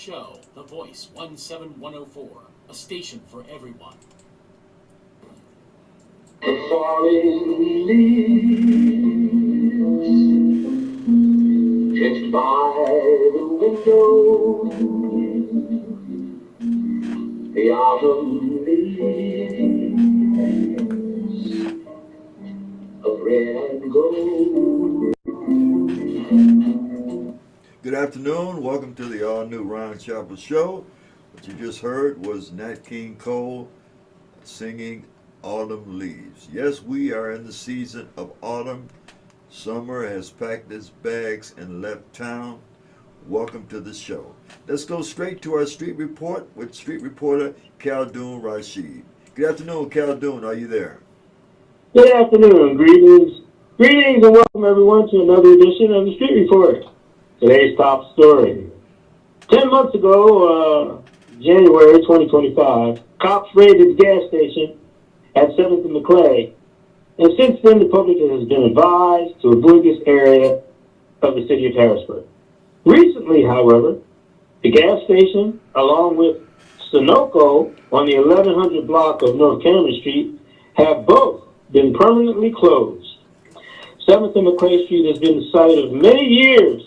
show, The Voice 17104, a station for everyone. The falling leaves drift by the window. The autumn leaves of red and gold. Good afternoon. Welcome to the all-new Ron Chapel Show. What you just heard was Nat King Cole singing Autumn Leaves. Yes, we are in the season of autumn. Summer has packed its bags and left town. Welcome to the show. Let's go straight to our street report with street reporter Khaldoon Rashid. Good afternoon, Khaldoon. Are you there? Good afternoon. Greetings and welcome everyone to another edition of the Street Report. Today's top story. 10 months ago, January 2025, cops raided the gas station at 7th and McClay. And since then, the public has been advised to avoid this area of the city of Harrisburg. Recently, however, the gas station, along with Sunoco on the 1100 block of North Cameron Street, have both been permanently closed. 7th and McClay Street has been the site of many years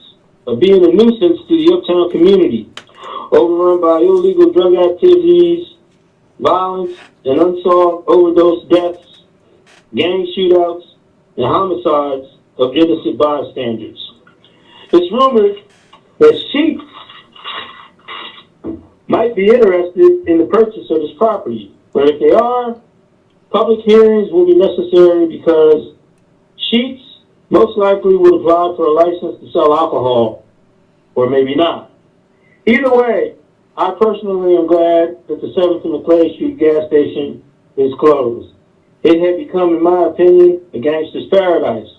of being a nuisance to the uptown community, overrun by illegal drug activities, violence, and unsolved overdose deaths, gang shootouts, and homicides of innocent bystanders. It's rumored that Sheep might be interested in the purchase of this property, but if they are, public hearings will be necessary because Sheets most likely would apply for a license to sell alcohol, or maybe not. Either way, I personally am glad that the 7th and McClay Street gas station is closed. It had become, in my opinion, a gangster's paradise,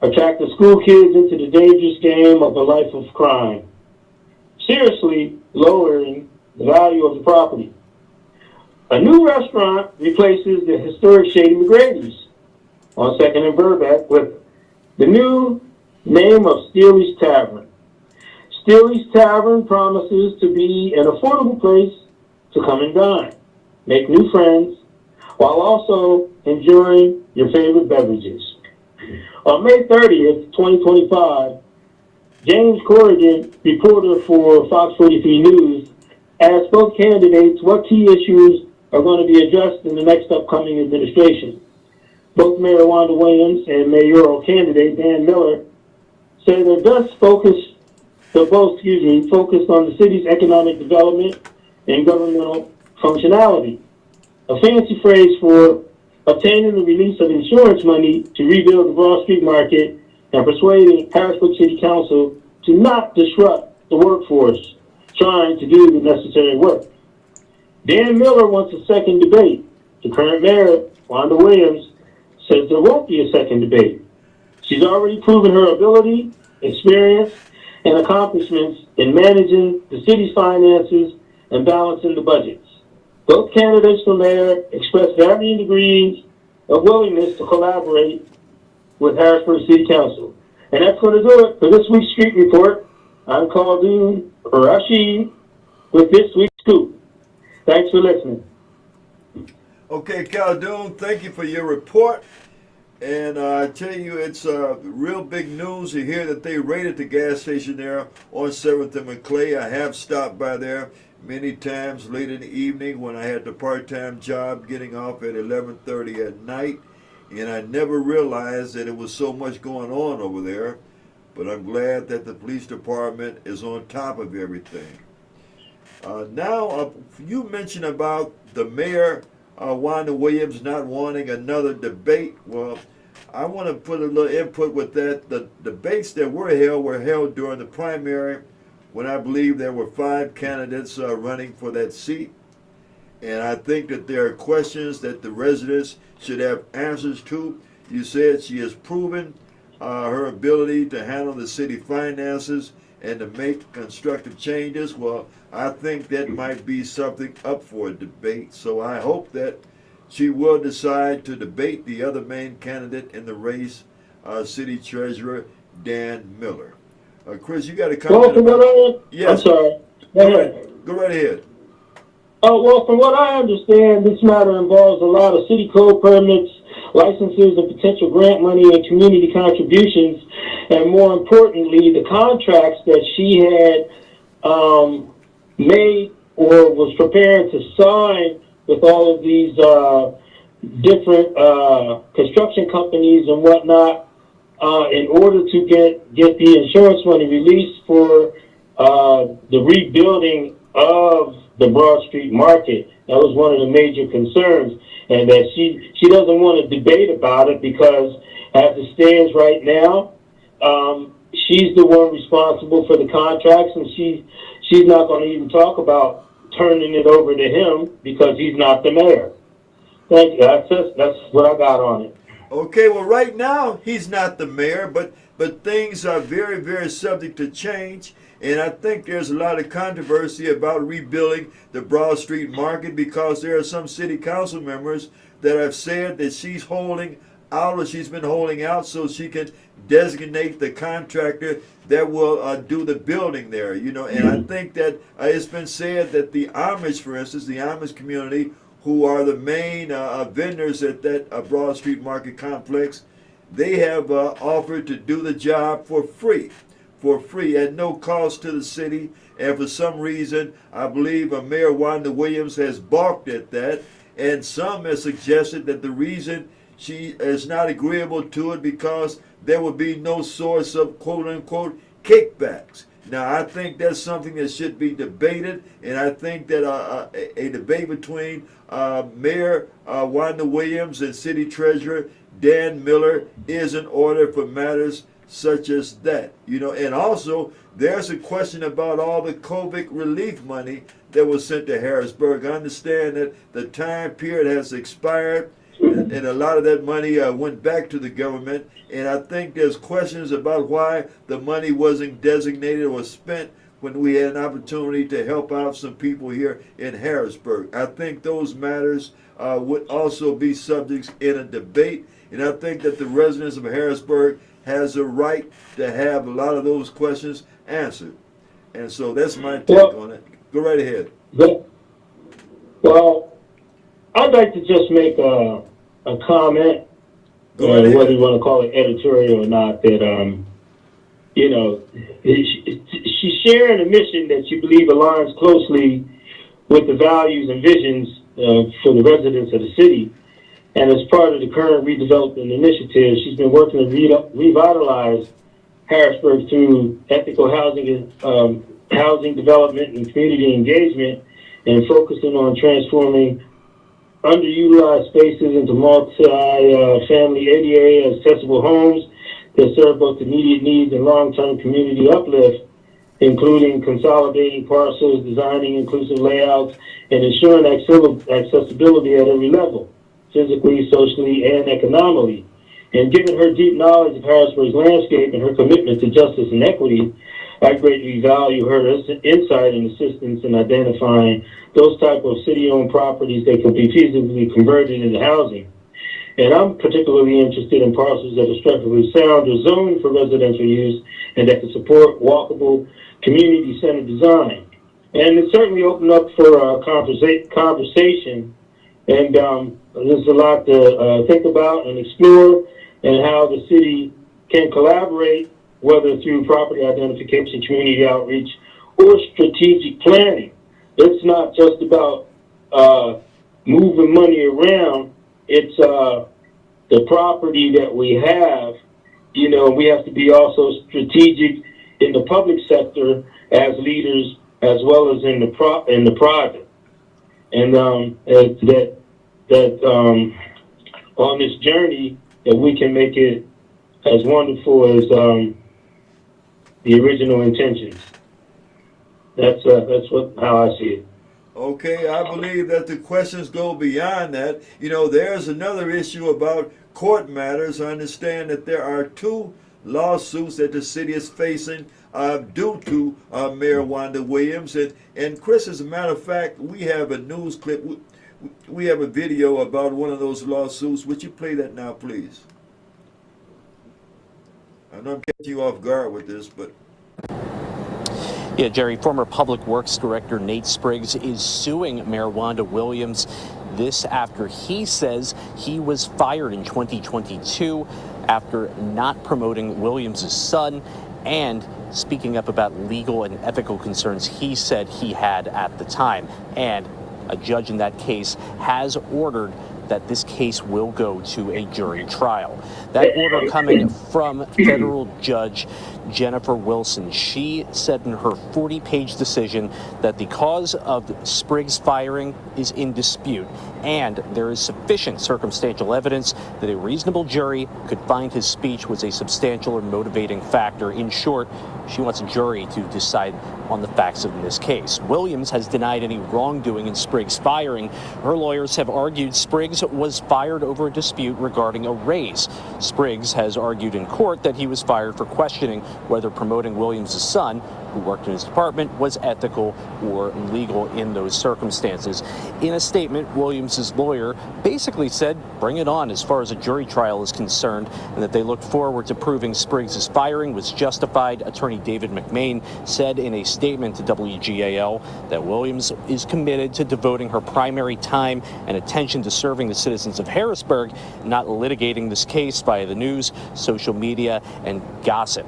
attracting school kids into the dangerous game of a life of crime, seriously lowering the value of the property. A new restaurant replaces the historic Shady McGrady's on 2nd and Burbank with the new name of Steely's Tavern. Steely's Tavern promises to be an affordable place to come and dine, make new friends, while also enjoying your favorite beverages. On May 30th, 2025, James Corrigan, reporter for Fox 43 News, asked both candidates what key issues are going to be addressed in the next upcoming administration. Both Mayor Wanda Williams and mayoral candidate Dan Miller say they're both focused on the city's economic development and governmental functionality, a fancy phrase for obtaining the release of insurance money to rebuild the Broad Street market and persuading Harrisburg City Council to not disrupt the workforce trying to do the necessary work. Dan Miller wants a second debate. The current mayor, Wanda Williams, says there won't be a second debate. She's already proven her ability, experience, and accomplishments in managing the city's finances and balancing the budgets. Both candidates for mayor expressed varying degrees of willingness to collaborate with Harrisburg City Council. And that's going to do it for this week's Street Report. I'm Khaldoon Rashid with this week's scoop. Thanks for listening. Okay, Khaldoon, thank you for your report. And I tell you, it's real big news to hear that they raided the gas station there on 7th and McClay. I have stopped by there many times late in the evening when I had the part-time job getting off at 11:30 at night. And I never realized that it was so much going on over there. But I'm glad that the police department is on top of everything. Now, you mentioned about the mayor, Wanda Williams, not wanting another debate. Well, I want to put a little input with that. The debates that were held during the primary when I believe there were 5 candidates running for that seat. And I think that there are questions that the residents should have answers to. You said she has proven her ability to handle the city finances and to make constructive changes. Well, I think that might be something up for a debate. So I hope that she will decide to debate the other main candidate in the race, City Treasurer Dan Miller. Chris, you got a comment? Yes. I'm sorry. Go right ahead. Well, from what I understand, this matter involves a lot of city code permits, licenses, and potential grant money and community contributions, and more importantly, the contracts that she had made or was prepared to sign with all of these different construction companies and whatnot in order to get the insurance money released for the rebuilding of the Broad Street Market. That was one of the major concerns, and that she doesn't want to debate about it because as it stands right now, she's the one responsible for the contracts, and she's not going to even talk about turning it over to him because he's not the mayor. Thank you. That's what I got on it. Okay, well, right now he's not the mayor, but things are very, very subject to change. And I think there's a lot of controversy about rebuilding the Broad Street Market because there are some city council members that have said that she's holding out, or she's been holding out so she can designate the contractor that will do the building there. You know, and I think that it's been said that the Amish, for instance, the Amish community, who are the main vendors at that Broad Street Market complex, they have offered to do the job for free at no cost to the city. And for some reason, I believe Mayor Wanda Williams has balked at that. And some have suggested that the reason she is not agreeable to it because there will be no source of quote unquote kickbacks. Now, I think that's something that should be debated, and I think that a debate between Mayor Wanda Williams and City Treasurer Dan Miller is in order for matters such as that. You know, and also there's a question about all the COVID relief money that was sent to Harrisburg. I understand that the time period has expired, and a lot of that money went back to the government. And I think there's questions about why the money wasn't designated or spent when we had an opportunity to help out some people here in Harrisburg. I think those matters would also be subjects in a debate. And I think that the residents of Harrisburg has a right to have a lot of those questions answered. And so that's my take on it. Go right ahead. Well, I'd like to just make a comment, whether you want to call it editorial or not, that, you know, she's sharing a mission that she believes aligns closely with the values and visions for the residents of the city. And as part of the current redevelopment initiative, she's been working to revitalize Harrisburg through ethical housing, housing development and community engagement, and focusing on transforming underutilized spaces into multi-family ADA accessible homes that serve both immediate needs and long-term community uplift, including consolidating parcels, designing inclusive layouts, and ensuring accessibility at every level, physically, socially, and economically. And given her deep knowledge of Harrisburg's landscape and her commitment to justice and equity, I greatly value her insight and assistance in identifying those type of city-owned properties that can be feasibly converted into housing. And I'm particularly interested in parcels that are structurally sound or zoned for residential use and that can support walkable, community-centered design. And it certainly opened up for a conversation, and there's a lot to think about and explore, and how the city can collaborate, whether through property identification, community outreach, or strategic planning. It's not just about moving money around. It's the property that we have. You know, we have to be also strategic in the public sector as leaders, as well as in the private. And on this journey, that we can make it as wonderful as the original intentions. That's how I see it. Okay, I believe that the questions go beyond that. You know, there's another issue about court matters. I understand that there are 2 lawsuits that the city is facing due to Mayor Wanda Williams. And Chris, as a matter of fact, we have a news clip. We have a video about one of those lawsuits. Would you play that now, please? I know I'm catching you off guard with this, but... Yeah, Jerry, former Public Works Director Nate Spriggs is suing Mayor Wanda Williams. This after he says he was fired in 2022 after not promoting Williams' son and speaking up about legal and ethical concerns he said he had at the time. And a judge in that case has ordered that this case will go to a jury trial. That order coming from federal judge Jennifer Wilson. She said in her 40-page decision that the cause of Spriggs' firing is in dispute, and there is sufficient circumstantial evidence that a reasonable jury could find his speech was a substantial or motivating factor. In short, she wants a jury to decide on the facts of this case. Williams has denied any wrongdoing in Spriggs' firing. Her lawyers have argued Spriggs was fired over a dispute regarding a raise. Spriggs has argued in court that he was fired for questioning whether promoting Williams' son, who worked in his department, was ethical or legal in those circumstances. In a statement, Williams' lawyer basically said, bring it on as far as a jury trial is concerned, and that they look forward to proving Spriggs' firing was justified. Attorney David McMain said in a statement to WGAL that Williams is committed to devoting her primary time and attention to serving the citizens of Harrisburg, not litigating this case via the news, social media, and gossip.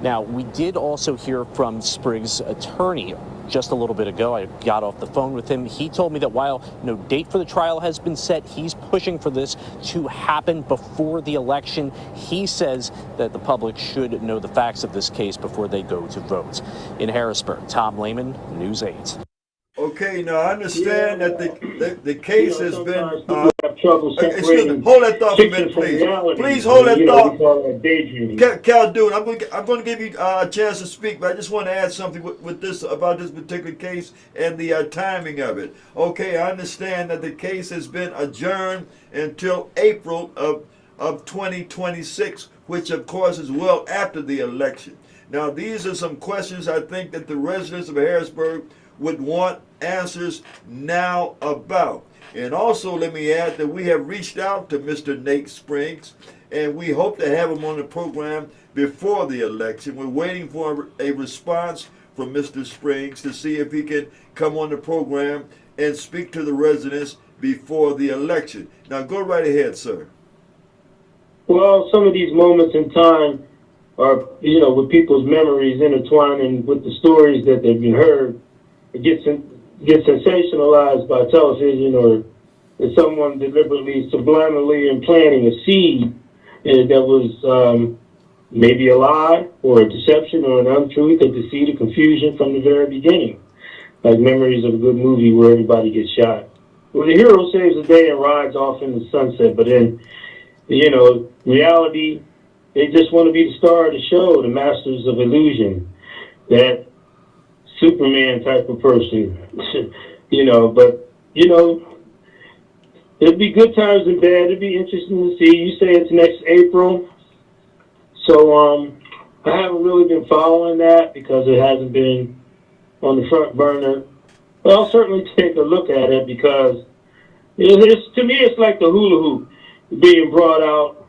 Now, we did also hear from Spriggs' attorney just a little bit ago. I got off the phone with him. He told me that while no date for the trial has been set, he's pushing for this to happen before the election. He says that the public should know the facts of this case before they go to vote. In Harrisburg, Tom Lehman, News 8. Okay, now I understand that the case has been. Excuse me, hold that thought for a minute, please. Please hold that thought. Cal, dude, I'm going to give you a chance to speak, but I just want to add something with this about this particular case and the timing of it. Okay, I understand that the case has been adjourned until April of 2026, which of course is well after the election. Now, these are some questions I think that the residents of Harrisburg would want answers now about. And also, let me add that we have reached out to Mr. Nate Spriggs, and we hope to have him on the program before the election. We're waiting for a response from Mr. Spriggs to see if he can come on the program and speak to the residents before the election. Now, go right ahead, sir. Well, some of these moments in time are, with people's memories intertwining with the stories that they've been heard. It gets sensationalized by television, or is someone deliberately, subliminally implanting a seed that was maybe a lie or a deception or an untruth, a deceit, a confusion from the very beginning. Like memories of a good movie where everybody gets shot. Well, the hero saves the day and rides off in the sunset, but then, reality, they just want to be the star of the show, the masters of illusion, that Superman type of person, but it'd be good times and bad. It'd be interesting to see. You say it's next April. So, I haven't really been following that because it hasn't been on the front burner. But I'll certainly take a look at it because to me, it's like the hula hoop being brought out.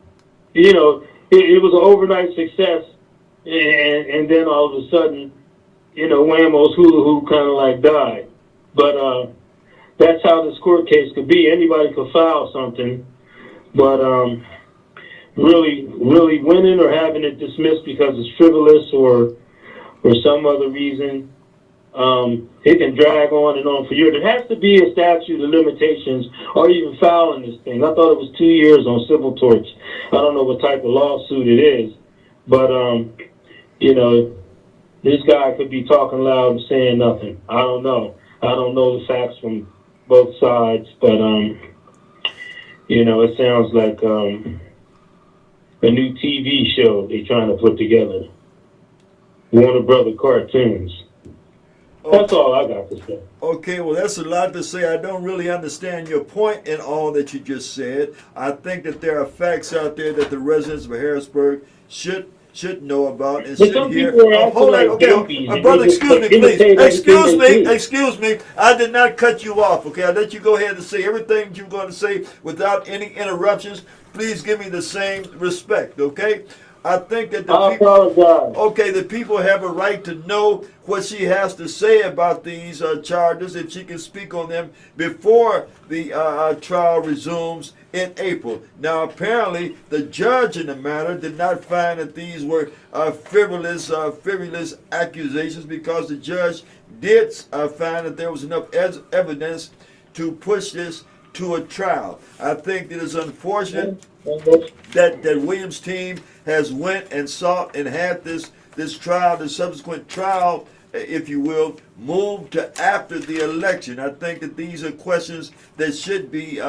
It was an overnight success, and then all of a sudden, Whammo's hula hoop kind of like died. But that's how this court case could be. Anybody could file something, but really winning or having it dismissed because it's frivolous or some other reason, it can drag on and on for years. There has to be a statute of limitations or even filing this thing. I thought it was 2 years on civil torts. I don't know what type of lawsuit it is, but this guy could be talking loud and saying nothing. I don't know. I don't know the facts from both sides, but it sounds like a new TV show they're trying to put together. Warner Brother cartoons. That's all I got to say. Okay, well, that's a lot to say. I don't really understand your point in all that you just said. I think that there are facts out there that the residents of Harrisburg should know about and should hear. Hold on, okay, brother, excuse me, please. Excuse me. I did not cut you off, okay? I let you go ahead and say everything you're going to say without any interruptions. Please give me the same respect, okay? I think that I apologize. okay, the people have a right to know what she has to say about these charges, and she can speak on them before the trial resumes in April. Now, apparently, the judge in the matter did not find that these were frivolous accusations, because the judge did find that there was enough evidence to push this to a trial. I think it is unfortunate that Williams' team has went and sought and had this trial, the subsequent trial, if you will, moved to after the election. I think that these are questions that should be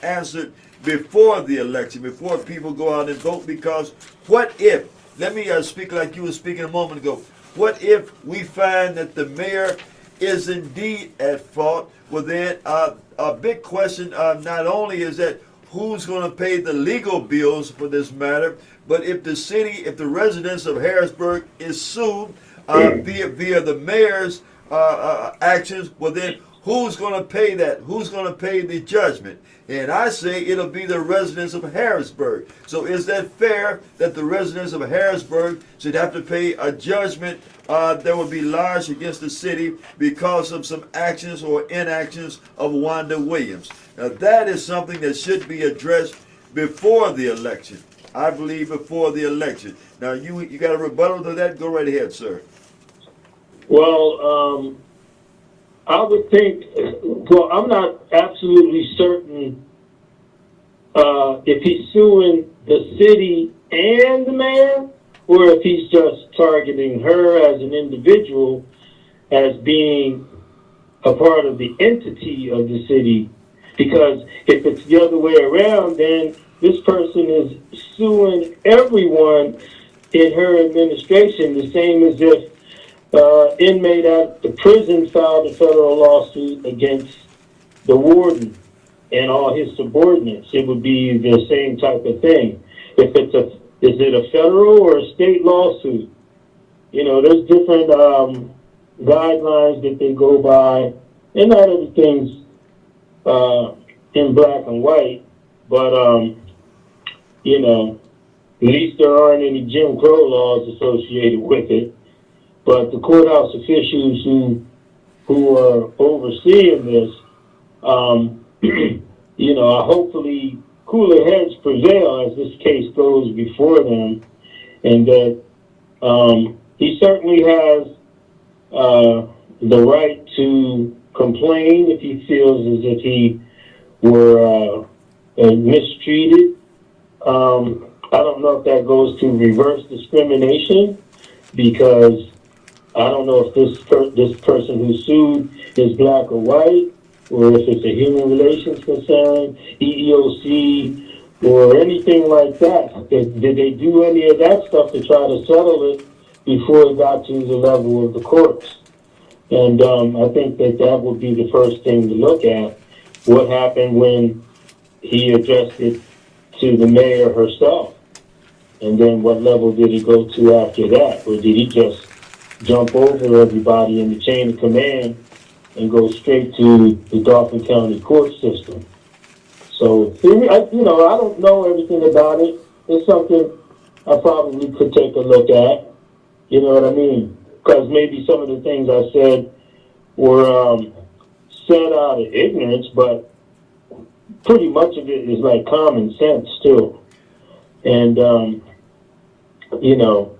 answered before the election, before people go out and vote. Because what if, let me speak like you were speaking a moment ago, what if we find that the mayor is indeed at fault? Well, then a big question not only is that who's going to pay the legal bills for this matter, but if the city, if the residents of Harrisburg is sued via the mayor's actions, well then who's going to pay that? Who's going to pay the judgment? And I say it'll be the residents of Harrisburg. So is that fair that the residents of Harrisburg should have to pay a judgment that would be lodged against the city because of some actions or inactions of Wanda Williams? Now that is something that should be addressed before the election. I believe before the election. Now you got a rebuttal to that? Go right ahead, sir. Well, I would think, well, I'm not absolutely certain if he's suing the city and the mayor, or if he's just targeting her as an individual as being a part of the entity of the city. Because if it's the other way around, then this person is suing everyone in her administration, the same as if inmate at the prison filed a federal lawsuit against the warden and all his subordinates. It would be the same type of thing. If it's is it a federal or a state lawsuit? You know, there's different guidelines that they go by, and not everything's in black and white, but you know, at least there aren't any Jim Crow laws associated with it. But the courthouse officials who are overseeing this, you know, hopefully cooler heads prevail as this case goes before them, and that he certainly has the right to complain if he feels as if he were mistreated. I don't know if that goes to reverse discrimination, because I don't know if this person who sued is black or white, or if it's a human relations concern, EEOC, or anything like that. Did they do any of that stuff to try to settle it before it got to the level of the courts? And I think that would be the first thing to look at. What happened when he addressed it to the mayor herself? And then what level did he go to after that? Or did he just jump over everybody in the chain of command and go straight to the Dauphin County court system? So, I don't know everything about it. It's something I probably could take a look at. You know what I mean? Because maybe some of the things I said were said out of ignorance, but pretty much of it is like common sense too. And, you know,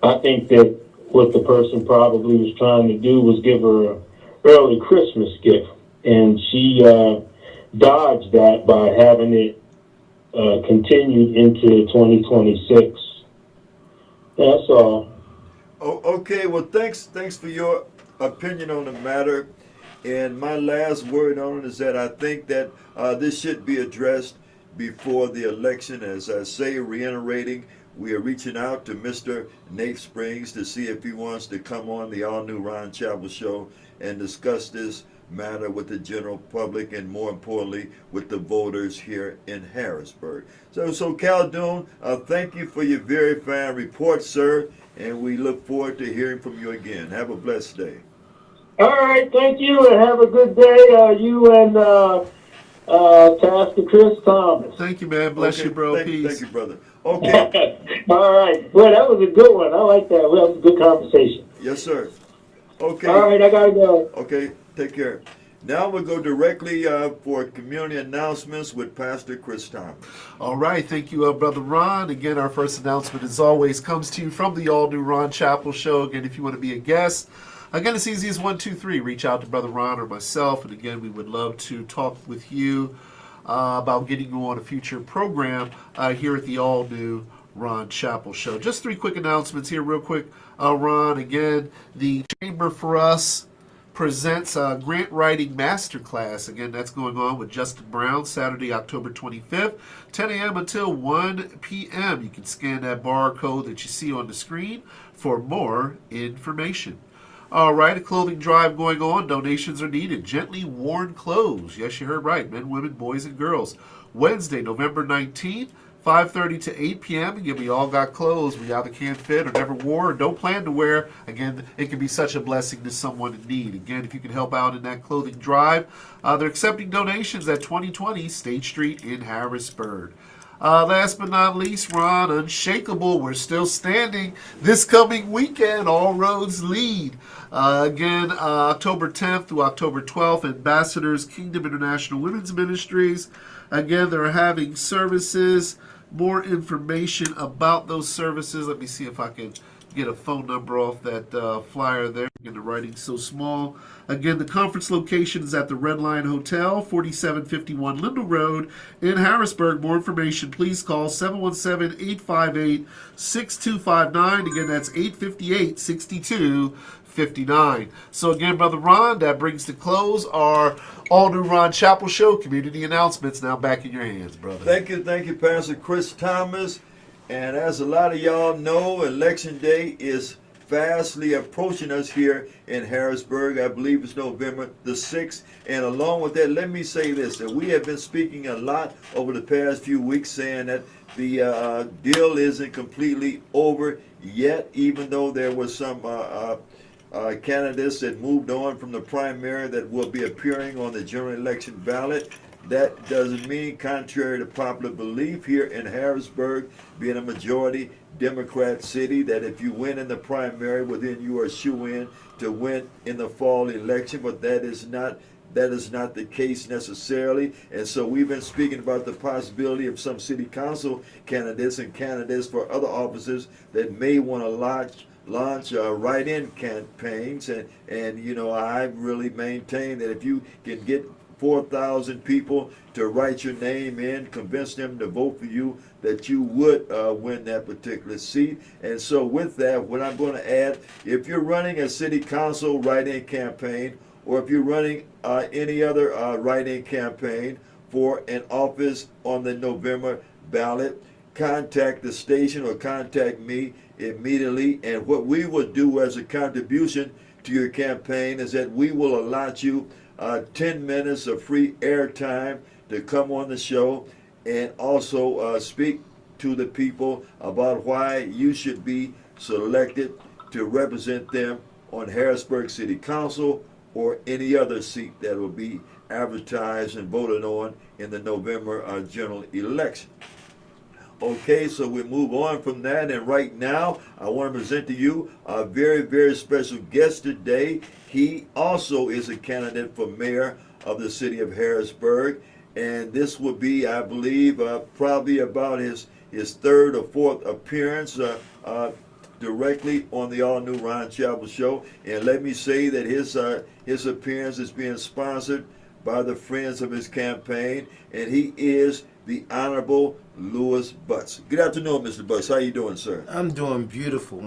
I think that what the person probably was trying to do was give her an early Christmas gift. And she dodged that by having it continued into 2026. That's all. Oh, okay. Well, thanks for your opinion on the matter. And my last word on it is that I think that this should be addressed before the election. As I say, reiterating, we are reaching out to Mr. Nate Springs to see if he wants to come on the all-new Ron Chapel show and discuss this matter with the general public, and more importantly with the voters here in Harrisburg. So Caldoon, thank you for your very fine report, sir, and we look forward to hearing from you again. Have a blessed day. All right, thank you, and have a good day, you and Pastor Chris Thomas. Thank you, man. Bless Okay, you, bro. Thank Peace. you, brother. Okay. All right. Well, that was a good one. I like that. Well, that was a good conversation. Yes, sir. Okay. All right, I gotta go. Okay, take care. Now we'll go directly for community announcements with Pastor Chris Thomas. All right, thank you, Brother Ron. Again, our first announcement, as always, comes to you from the all-new Ron Chapel Show. Again, if you want to be a guest, again, it's easy as 1, 2, 3. Reach out to Brother Ron or myself, and again, we would love to talk with you about getting you on a future program here at the all-new Ron Chapel Show. Just 3 quick announcements here real quick, Ron. Again, the Chamber for Us presents a grant writing masterclass. Again, that's going on with Justin Brown, Saturday, October 25th, 10 a.m. until 1 p.m. You can scan that barcode that you see on the screen for more information. All right, a clothing drive going on. Donations are needed. Gently worn clothes. Yes, you heard right. Men, women, boys, and girls. Wednesday, November 19th, 5:30 to 8 p.m. Again, we all got clothes we either can't fit or never wore or don't plan to wear. Again, it can be such a blessing to someone in need. Again, if you can help out in that clothing drive, they're accepting donations at 2020 State Street in Harrisburg. Last but not least, Ron, Unshakable. We're still standing this coming weekend. All roads lead. Again, October 10th through October 12th, Ambassadors Kingdom International Women's Ministries. Again, they're having services. More information about those services. Let me see if I can get a phone number off that flyer there. Again, the writing's so small. Again, the conference location is at the Red Lion Hotel, 4751 Lindell Road in Harrisburg. More information, please call 717-858-6259. Again, that's 858-6259. So again, Brother Ron, that brings to close our all-new Ron Chapel Show. Community announcements now back in your hands, brother. Thank you, Pastor Chris Thomas. And as a lot of y'all know, Election Day is fastly approaching us here in Harrisburg. I believe it's November the 6th. And along with that, let me say this, that we have been speaking a lot over the past few weeks saying that the deal isn't completely over yet, even though there was some candidates that moved on from the primary that will be appearing on the general election ballot. That doesn't mean, contrary to popular belief here in Harrisburg, being a majority Democrat city, that if you win in the primary, well then you are shoo-in to win in the fall election. But that is not the case necessarily. And so we've been speaking about the possibility of some city council candidates and candidates for other offices that may want to launch write-in campaigns. And you know, I really maintain that if you can get 4,000 people to write your name in, convince them to vote for you, that you would win that particular seat. And so with that, what I'm going to add, if you're running a city council write-in campaign, or if you're running any other write-in campaign for an office on the November ballot, contact the station or contact me immediately. And what we will do as a contribution to your campaign is that we will allot you 10 minutes of free airtime to come on the show and also speak to the people about why you should be selected to represent them on Harrisburg City Council or any other seat that will be advertised and voted on in the November general election. Okay, so we move on from that, and right now I want to present to you a very, very special guest today. He also is a candidate for mayor of the city of Harrisburg, and this will be, I believe, probably about his third or fourth appearance directly on the all-new Ron Chapel Show. And let me say that his appearance is being sponsored by the friends of his campaign, and he is the Honorable Louis Butts. Good afternoon, Mr. Butts. How you doing, sir? I'm doing beautiful.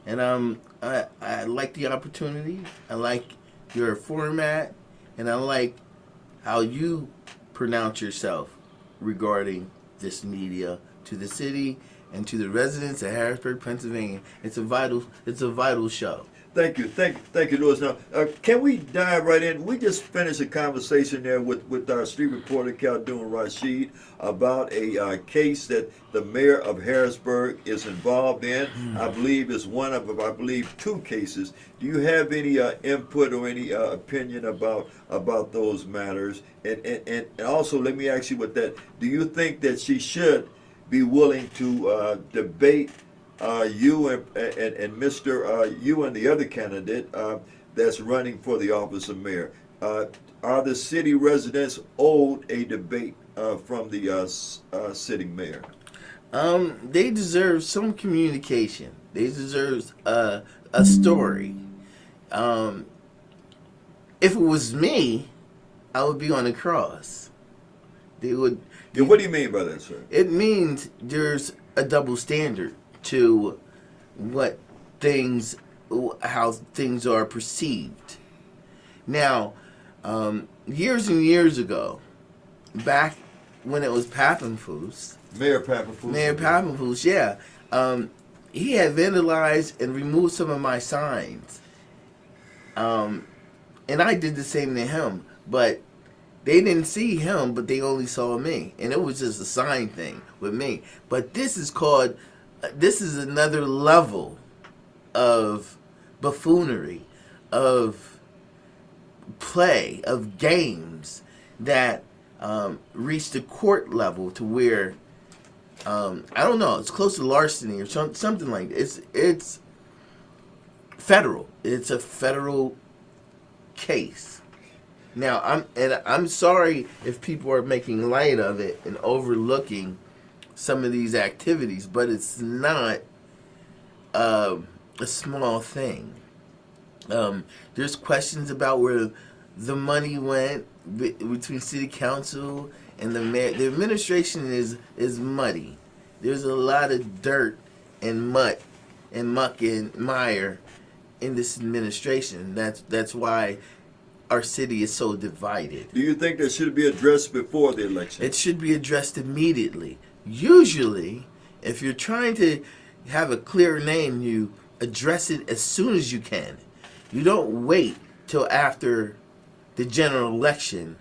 And I like the opportunity. I like your format, and I like how you pronounce yourself regarding this media to the city and to the residents of Harrisburg, Pennsylvania. It's a vital show. Thank you, Louis. Now, can we dive right in? We just finished a conversation there with our street reporter, Khaldun Rashid, about a case that the mayor of Harrisburg is involved in. I believe it's one of, I believe, two cases. Do you have any input or any opinion about those matters? And also, let me ask you with that, do you think that she should be willing to debate you and Mr. You and the other candidate that's running for the office of mayor? Are the city residents owed a debate from the sitting mayor? They deserve some communication. They deserve a story. If it was me, I would be on the cross. They would. Yeah, what do you mean by that, sir? It means there's a double standard to how things are perceived. Now, years and years ago, back when it was Papenfuss, Mayor Papenfuss. yeah, he had vandalized and removed some of my signs, and I did the same to him, but they didn't see him, but they only saw me, and it was just a sign thing with me. But this is another level of buffoonery, of play, of games that reached the court level to where I don't know, it's close to larceny or something like that. It's federal. It's a federal case. Now I'm sorry if people are making light of it and overlooking some of these activities, but it's not a small thing. There's questions about where the money went between city council and the mayor. The administration is muddy. There's a lot of dirt and muck and mire in this administration. That's why our city is so divided. Do you think that should be addressed before the election? It should be addressed immediately. Usually, if you're trying to have a clear name, you address it as soon as you can. You don't wait till after the general election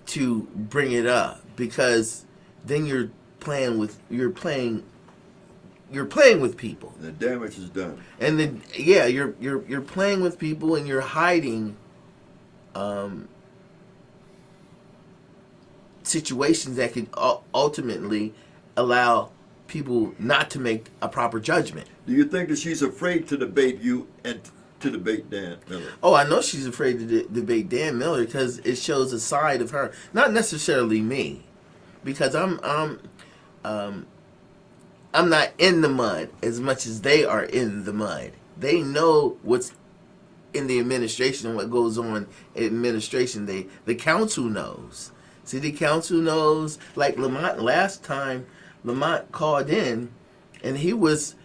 to bring it up, because then you're playing with people. The damage is done. And then you're playing with people, and you're hiding situations that could ultimately allow people not to make a proper judgment. Do you think that she's afraid to debate you and to debate Dan Miller? Oh, I know she's afraid to debate Dan Miller because it shows a side of her, not necessarily me, because I'm not in the mud as much as they are in the mud. They know what's in the administration and what goes on in administration. The council knows. City council knows. Like Lamont, last time Lamont called in, and he was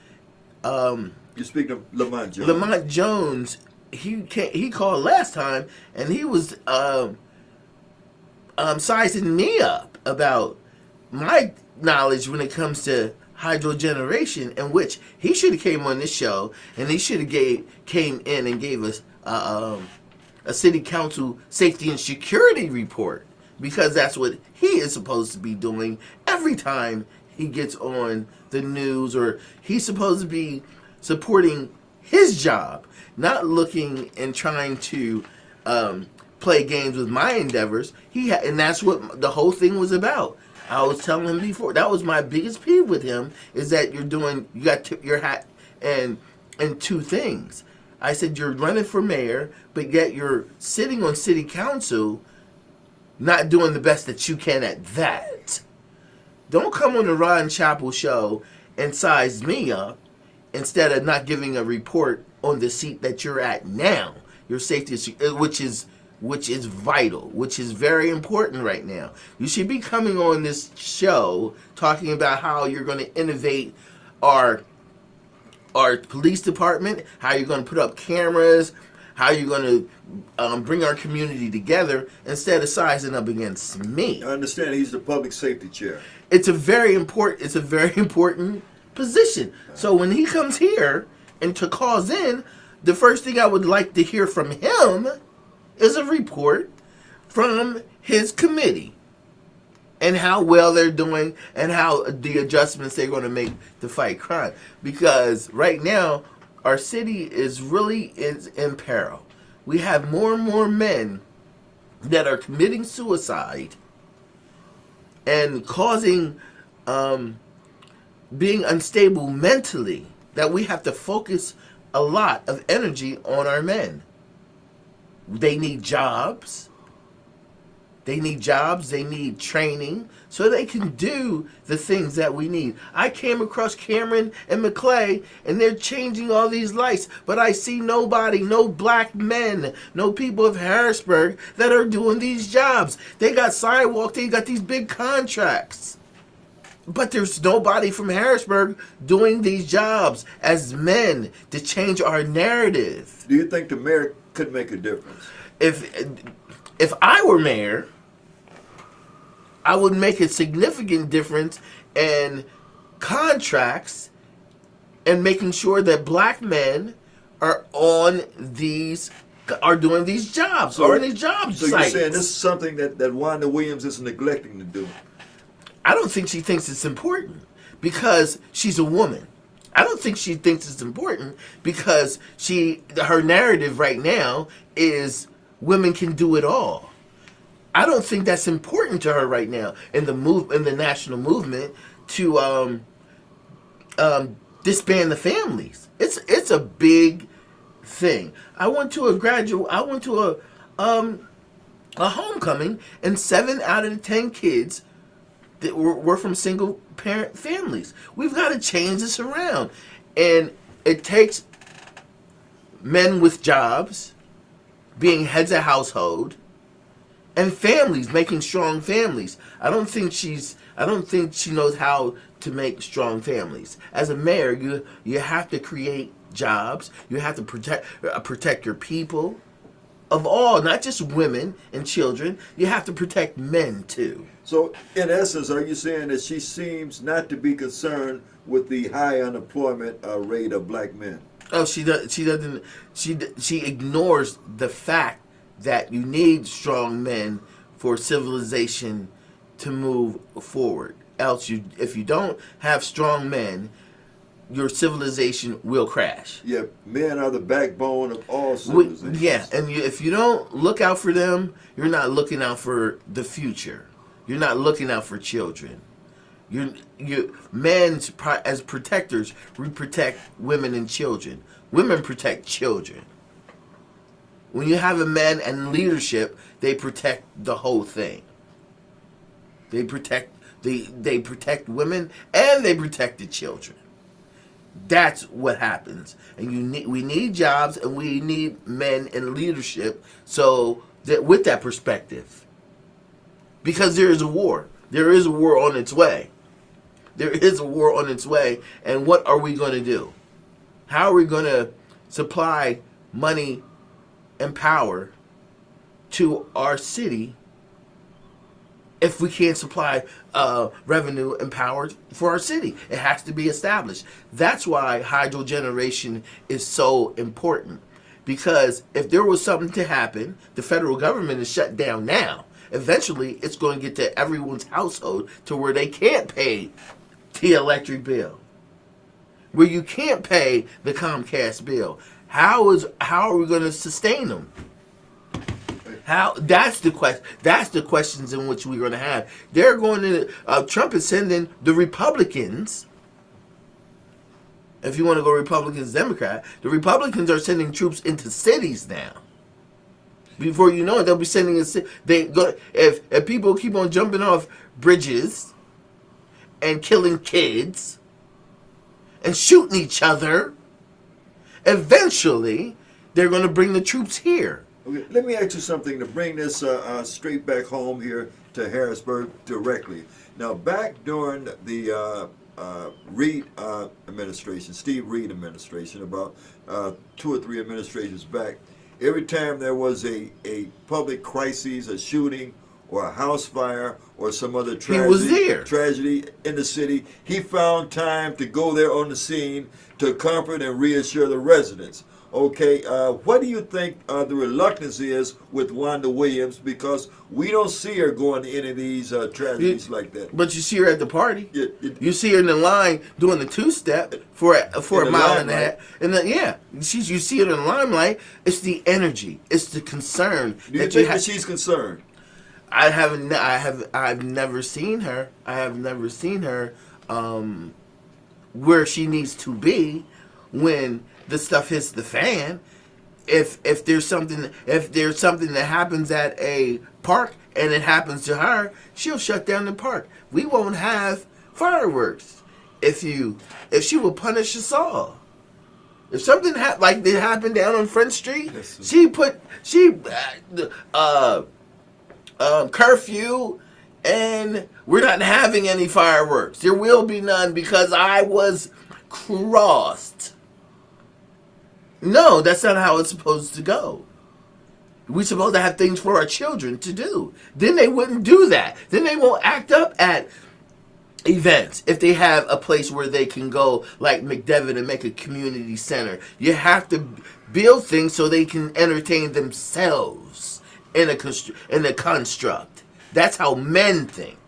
You speak of Lamont Jones. Lamont Jones, he called last time, and he was sizing me up about my knowledge when it comes to hydro generation, in which he should have came on this show, and he should have came in and gave us a city council safety and security report, because that's what he is supposed to be doing every time he gets on the news, or he's supposed to be supporting his job, not looking and trying to play games with my endeavors. And that's what the whole thing was about. I was telling him before, that was my biggest peeve with him, is that you got your hat and two things. I said, you're running for mayor, but yet you're sitting on city council, not doing the best that you can at that. Don't come on the Ron Chappell show and size me up instead of not giving a report on the seat that you're at now. Your safety, which is vital, which is very important right now. You should be coming on this show talking about how you're going to innovate our police department, how you're going to put up cameras, how you're going to bring our community together, instead of sizing up against me. I understand he's the public safety chair. It's a very important position. So when he comes here and to calls in, the first thing I would like to hear from him is a report from his committee and how well they're doing and how the adjustments they're going to make to fight crime. Because right now, our city is in peril. We have more and more men that are committing suicide and causing being unstable mentally, that we have to focus a lot of energy on our men. They need jobs. They need training so they can do the things that we need. I came across Cameron and McClay, and they're changing all these lights, but I see nobody, no black men, no people of Harrisburg that are doing these jobs. They got sidewalk, they got these big contracts. But there's nobody from Harrisburg doing these jobs as men to change our narrative. Do you think the mayor could make a difference? If I were mayor, I would make a significant difference in contracts and making sure that black men are doing these jobs, or in these job So sites. you're saying this is something that Wanda Williams is neglecting to do? I don't think she thinks it's important because she's a woman. I don't think she thinks it's important because her narrative right now is women can do it all. I don't think that's important to her right now in the national movement to disband the families. It's a big thing. I went to a homecoming, and 7 out of the 10 kids that were from single parent families. We've got to change this around, and it takes men with jobs being heads of household and families making strong families. I don't think she knows how to make strong families. As a mayor, you have to create jobs. You have to protect your people of all, not just women and children. You have to protect men too. So, in essence, are you saying that she seems not to be concerned with the high unemployment rate of black men? Oh, she doesn't. She ignores the fact that you need strong men for civilization to move forward. Else, if you don't have strong men, your civilization will crash. Yeah, men are the backbone of all civilizations. If you don't look out for them, you're not looking out for the future. You're not looking out for children. Men as protectors, we protect women and children. Women protect children. When you have a man in leadership, they protect the whole thing. They protect women and they protect the children. That's what happens. And we need jobs and we need men in leadership. So that with that perspective, because there is a war. There is a war on its way. There is a war on its way. And what are we going to do? How are we going to supply money and power to our city if we can't supply revenue and power for our city? It has to be established. That's why hydrogeneration is so important. Because if there was something to happen, the federal government is shut down now. Eventually, it's going to get to everyone's household to where they can't pay the electric bill, where you can't pay the Comcast bill. How are we going to sustain them? That's the question. That's the questions in which we're going to have. They're going to. Trump is sending the Republicans. If you want to go Republicans, Democrat, the Republicans are sending troops into cities now. Before you know it, they'll be sending us. If people keep on jumping off bridges and killing kids and shooting each other, eventually they're going to bring the troops here. Okay, let me ask you something to bring this straight back home here to Harrisburg directly. Now, back during the Reed administration, Steve Reed administration, about 2 or 3 administrations back, every time there was a public crisis, a shooting, or a house fire, or some other tragedy in the city, he found time to go there on the scene to comfort and reassure the residents. Okay, what do you think the reluctance is with Wanda Williams? Because we don't see her going to any of these tragedies like that. But you see her at the party. It- You see her in the line doing the two-step for a the mile and a limelight. half. And then, yeah, you see it in the limelight. It's the energy. It's the concern Do you that think you that she's concerned? I've never seen her. I have never seen her where she needs to be when the stuff hits the fan. If there's something that happens at a park and it happens to her, she'll shut down the park. We won't have fireworks if she will punish us all. If something like that happened down on Front Street, curfew, and we're not having any fireworks. There will be none because I was crossed. No, that's not how it's supposed to go. We're supposed to have things for our children to do. Then they wouldn't do that. Then they won't act up at events if they have a place where they can go, like McDevitt, and make a community center. You have to build things so they can entertain themselves in a construct. That's how men think.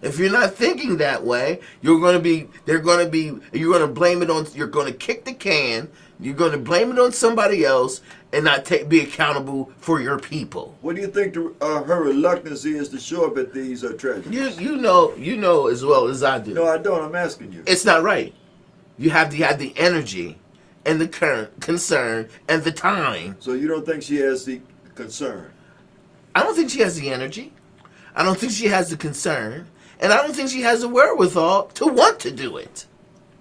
If you're not thinking that way, you're going to blame it on, you're going to kick the can, you're going to blame it on somebody else and not be accountable for your people. What do you think her reluctance is to show up at these tragedies? You know as well as I do. No, I don't. I'm asking you. It's not right. You have to have the energy and the current concern and the time. So you don't think she has the concern? I don't think she has the energy. I don't think she has the concern. And I don't think she has the wherewithal to want to do it.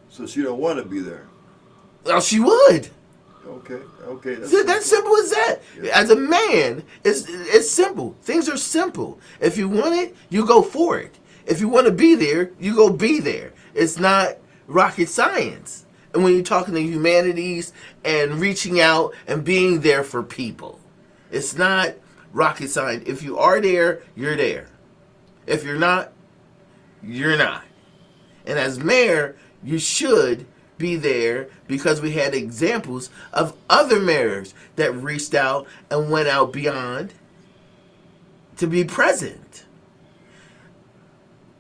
So she don't want to be there. Well, she would. Okay. That's simple as that. Yeah. As a man, it's simple. Things are simple. If you want it, you go for it. If you want to be there, you go be there. It's not rocket science. And when you're talking to humanities and reaching out and being there for people, it's not rocket science. If you are there, you're there. If you're not, you're not. And as mayor, you should be there because we had examples of other mayors that reached out and went out beyond to be present.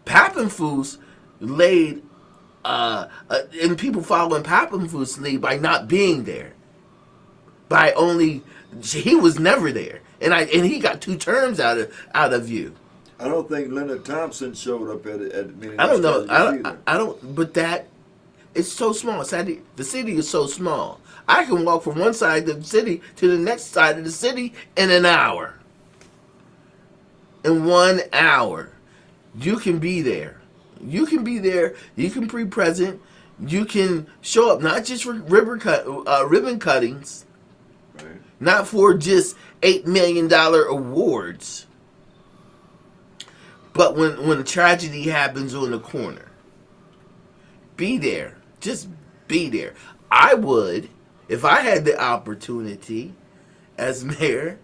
Papenfuss laid, and people following Papenfuss lead by not being there. He was never there. And he got 2 terms out of you. I don't think Leonard Thompson showed up at many. I don't know. I don't. But that it's so small. The city is so small. I can walk from one side of the city to the next side of the city in an hour. In 1 hour, you can be there. You can be there. You can be present. You can show up not just for ribbon cuttings, Right. not for just $8 million awards. But when a tragedy happens on the corner, be there. Just be there. I would, if I had the opportunity as mayor,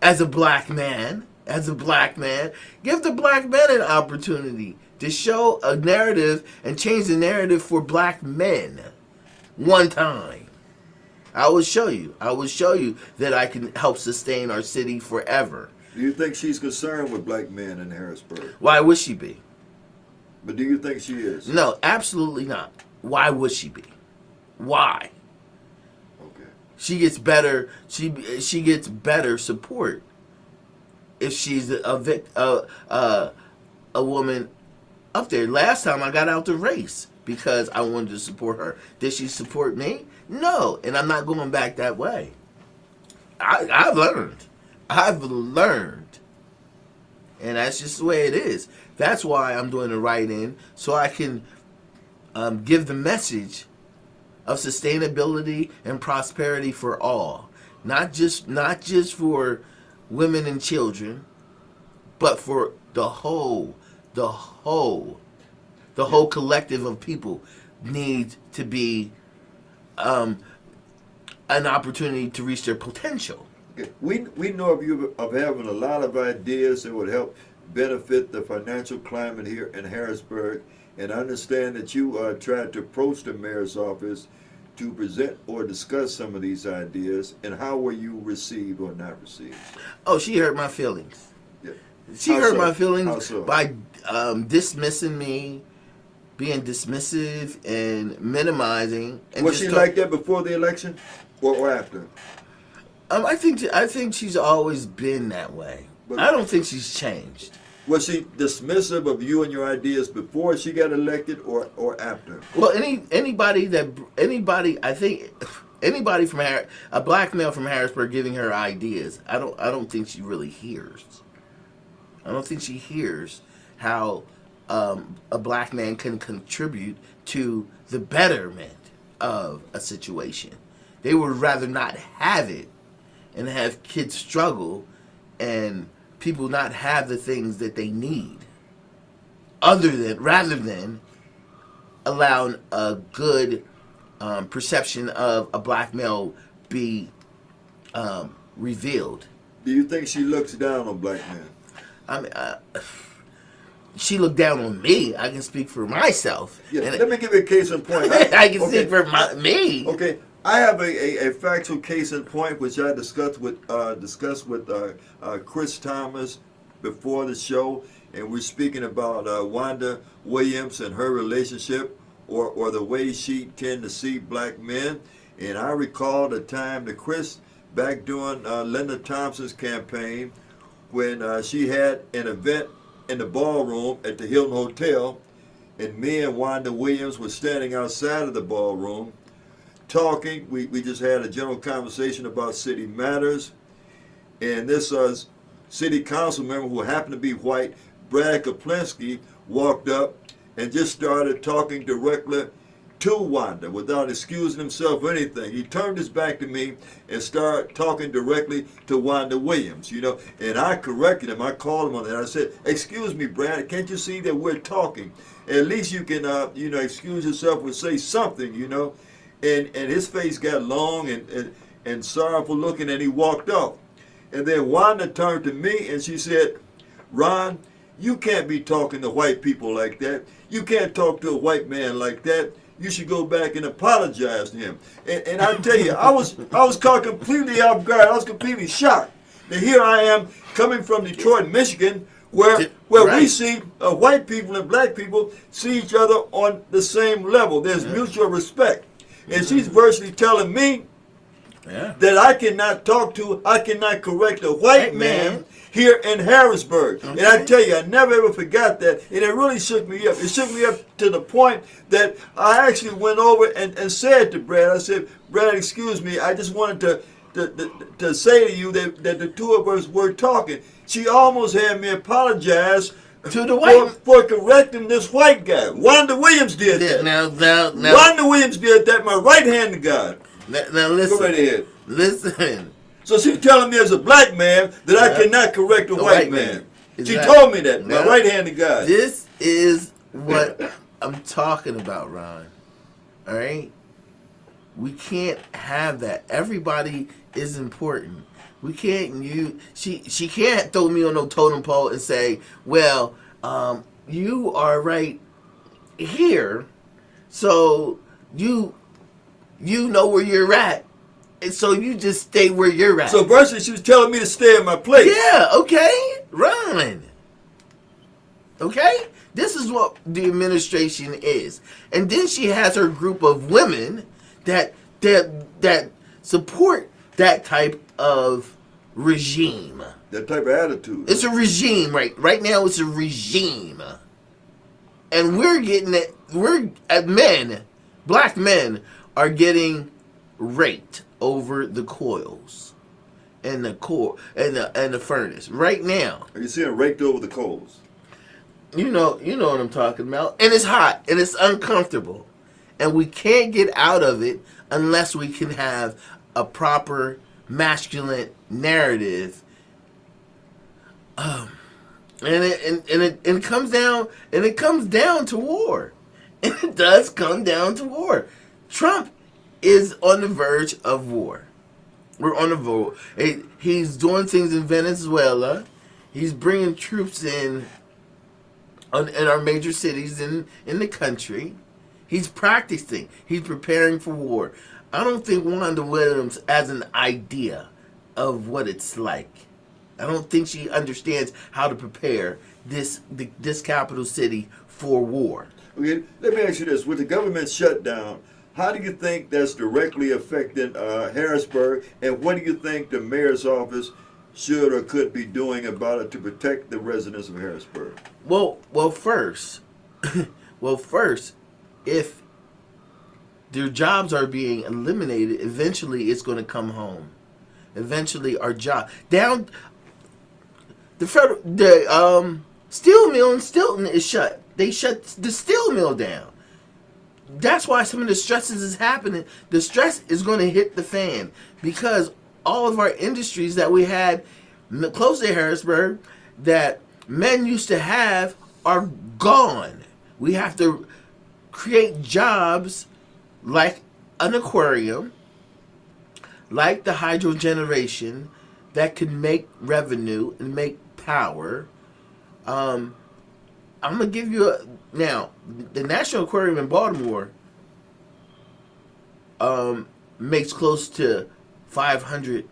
as a black man, give the black man an opportunity to show a narrative and change the narrative for black men one time. I will show you that I can help sustain our city forever. Do you think she's concerned with black men in Harrisburg? Why would she be? But do you think she is? No, absolutely not. Why would she be? Why? Okay. She gets better. She gets better support if she's a woman up there. Last time I got out the race because I wanted to support her. Did she support me? No, and I'm not going back that way. I've learned, and that's just the way it is. That's why I'm doing the write-in, so I can give the message of sustainability and prosperity for all, not just for women and children, but for the whole collective of people need to be an opportunity to reach their potential. Okay. We know of you of having a lot of ideas that would help benefit the financial climate here in Harrisburg, and I understand that you tried to approach the mayor's office to present or discuss some of these ideas, and how were you received or not received? Oh, she hurt my feelings. Yeah. She How hurt so? my feelings How so? by dismissing me, being dismissive and minimizing. And Was she like that before the election or after? I think she's always been that way. But- I don't think she's changed. Was she dismissive of you and your ideas before she got elected or after? Well, anybody I think anybody from a black male from Harrisburg giving her ideas, I don't think she really hears. I don't think she hears how a black man can contribute to the betterment of a situation. They would rather not have it and have kids struggle and people not have the things that they need, rather than allowing a good perception of a black male be revealed. Do you think she looks down on black men? I mean, she looked down on me. I can speak for myself. Yeah, And let me give you a case in point. I can speak for me. Okay, I have a factual case in point which I discussed with Chris Thomas before the show, and we're speaking about Wanda Williams and her relationship or the way she tend to see black men. And I recall the time that Chris, back during Linda Thompson's campaign, when she had an event in the ballroom at the Hilton Hotel, and me and Wanda Williams were standing outside of the ballroom talking. We just had a general conversation about city matters, and this city council member, who happened to be white, Brad Kaplinski, walked up and just started talking directly to Wanda without excusing himself or anything. He turned his back to me and started talking directly to Wanda Williams, and I corrected him. I called him on that. I said, "Excuse me, Brad, can't you see that we're talking? At least you can, excuse yourself or say something, And his face got long and sorrowful looking, and he walked off. And then Wanda turned to me and she said, "Ron, you can't be talking to white people like that. You can't talk to a white man like that. You should go back and apologize to him." And I tell you, I was caught completely off guard. I was completely shocked. And here I am coming from Detroit, Michigan, where we see white people and black people see each other on the same level. There's mutual respect. And she's virtually telling me that I cannot correct a white man here in Harrisburg. Okay. And I tell you, I never ever forgot that. And it really shook me up. It shook me up to the point that I actually went over and said to Brad, I said, "Brad, excuse me, I just wanted to say to you that the two of us were talking." She almost had me apologize to the white for correcting this white guy. Wanda Williams did that. Now, Wanda Williams did that, my right-handed guy. Now listen. Go right ahead. Listen. So she's telling me as a black man that I cannot correct a white man. She told me that, my right-handed guy. This is what I'm talking about, Ron. All right? We can't have that. Everybody is important. We can't she can't throw me on no totem pole and say, "Well, you are right here, so you know where you're at, and so you just stay where you're at." So virtually she was telling me to stay in my place. Yeah, okay. Run. Okay? This is what the administration is. And then she has her group of women that support that type of regime. That type of attitude. It's a regime, right now it's a regime. And black men are getting raped over the coils and the furnace right now. Are you seeing raked over the coals? You know what I'm talking about. And it's hot and it's uncomfortable. And we can't get out of it unless we can have a proper masculine narrative. And it comes down to war. And it does come down to war. Trump is on the verge of war. We're on the verge. He's doing things in Venezuela. He's bringing troops in our major cities in the country. He's practicing. He's preparing for war. I don't think Wanda Williams has an idea of what it's like. I don't think she understands how to prepare this capital city for war. Okay, let me ask you this: with the government shutdown, how do you think that's directly affecting Harrisburg, and what do you think the mayor's office should or could be doing about it to protect the residents of Harrisburg? Well, first, if their jobs are being eliminated, eventually it's going to come home. Eventually, our job down. The steel mill in Stilton is shut. They shut the steel mill down. That's why some of the stresses is happening. The stress is going to hit the fan because all of our industries that we had close to Harrisburg that men used to have are gone. We have to create jobs like an aquarium, like the hydro generation that can make revenue and make power. I'm gonna give you now the National Aquarium in Baltimore makes close to 500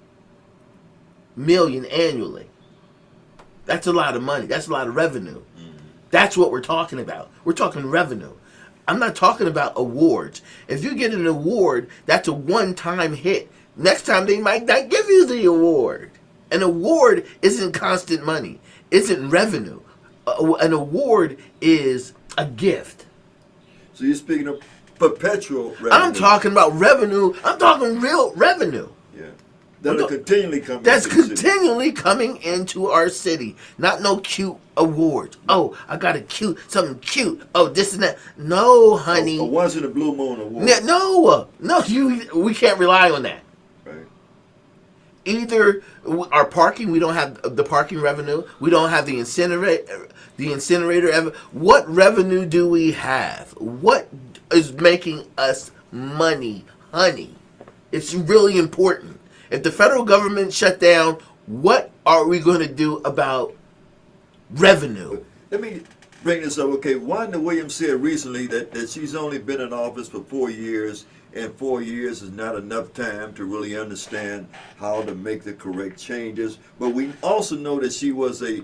million annually. That's a lot of money. That's a lot of revenue. That's what we're talking about. We're talking revenue. I'm not talking about awards. If you get an award, that's a one-time hit. Next time they might not give you the award. An award isn't constant money. Isn't revenue. An award is a gift. So you're speaking of perpetual revenue. I'm talking about revenue. I'm talking real revenue. Yeah. That are continually coming. That's into the city. continually coming into our city. Not no cute awards. Oh, I got something cute. Oh, this and that. No, honey. A once in a blue moon award. No, we can't rely on that. Right. Either our parking, we don't have the parking revenue. We don't have the incinerator. What revenue do we have? What is making us money, honey? It's really important. If the federal government shut down, what are we going to do about revenue? Let me bring this up. Okay, Wanda Williams said recently that she's only been in office for 4 years, and 4 years is not enough time to really understand how to make the correct changes. But we also know that she was a